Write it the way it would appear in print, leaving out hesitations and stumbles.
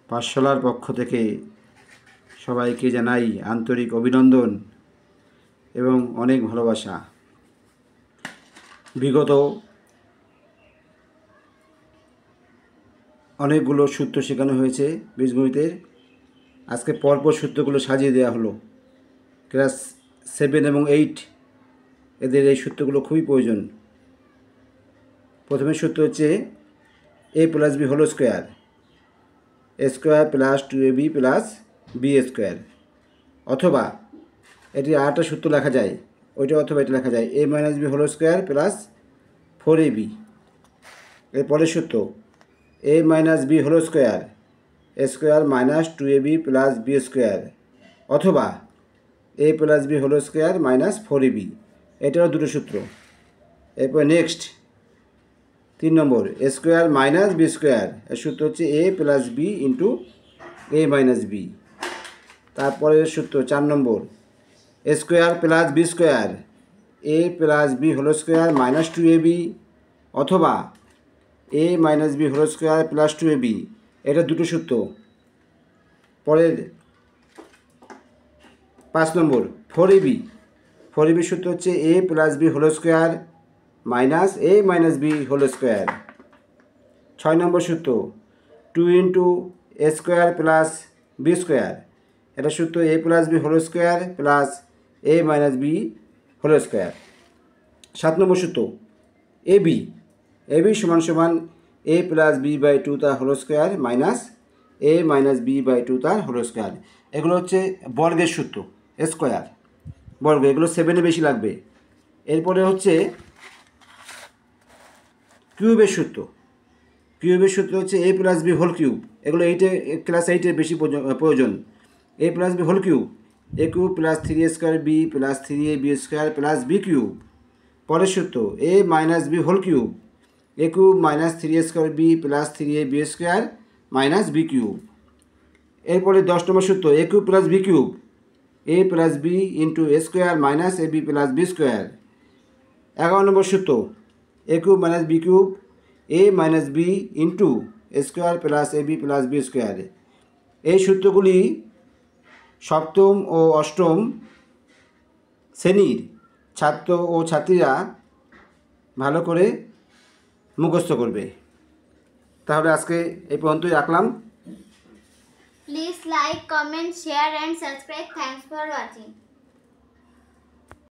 পাঠশালার পক্ষ থেকে সবাইকে জানাই আন্তরিক অভিনন্দন এবং অনেক ভালোবাসা। বিগত অনেকগুলো সূত্র শেখানো হয়েছে বীজগণিতের। আজকে পরপর সূত্রগুলো সাজিয়ে দেওয়া হলো। ক্লাস 7 এবং 8 এদের এই সূত্রগুলো খুবই প্রয়োজন। প্রথমে সূত্র হচ্ছে a plus B whole square, A square plus 2ab plus B square, অথবা এটি আরেকটা সূত্র লেখা যায়, ওইটা অথবা এটা লেখা যায় a minus B whole square plus 4ab। এর পরের সূত্র a minus B whole square, A square minus 2ab plus B square, অথবা a plus B whole square minus 4ab। এটারও দুটো সূত্র। এরপর নেক্সট 3 নম্বর A square minus B square, এর সূত্র হচ্ছে a plus B into a minus B. তারপরের সূত্র 4 নম্বর A square plus B square, a plus B whole square minus 2ab, অথবা a minus B whole square plus 2ab। এটা দুটো সূত্র। পরের 5 নম্বর 4ab। 4ab সূত্র হচ্ছে a plus B whole square minus a minus B whole square. 6 নম্বর সূত্র 2 into A square plus B square, এটা সূত্র a plus B whole square plus a minus B whole square. 7 নম্বর সূত্র ab। ab সমান সমান a প্লাস বি বাই 2 তার whole square minus a minus B by 2 তার হোল স্কোয়ার। এগুলো হচ্ছে বর্গের সূত্র, স্কোয়ার বর্গ, এগুলো 7-এ বেশি লাগবে। এরপরে হচ্ছে কিউবের সূত্র। কিউবের সূত্র হচ্ছে a plus B whole cube, এগুলো ক্লাস 8-এ বেশি প্রয়োজন। a plus B whole cube, a cube plus 3a square B plus 3ab square plus B cube. পরের সূত্র a minus B whole cube, a cube minus 3a square B plus 3ab square minus B cube. এরপরে 10 নম্বর সূত্র a cube plus B cube, a plus B into A square minus ab plus B square. 11 নম্বর সূত্র a cube minus B cube, a minus B into A square plus ab plus B square. এই সূত্রগুলি সপ্তম ও অষ্টম শ্রেণীর ছাত্র ও ছাত্রীরা ভালো করে মুখস্থ করবে। তাহলে আজকে এই পর্যন্তই রাখলাম। Please like, comment, share and subscribe. Thanks for watching.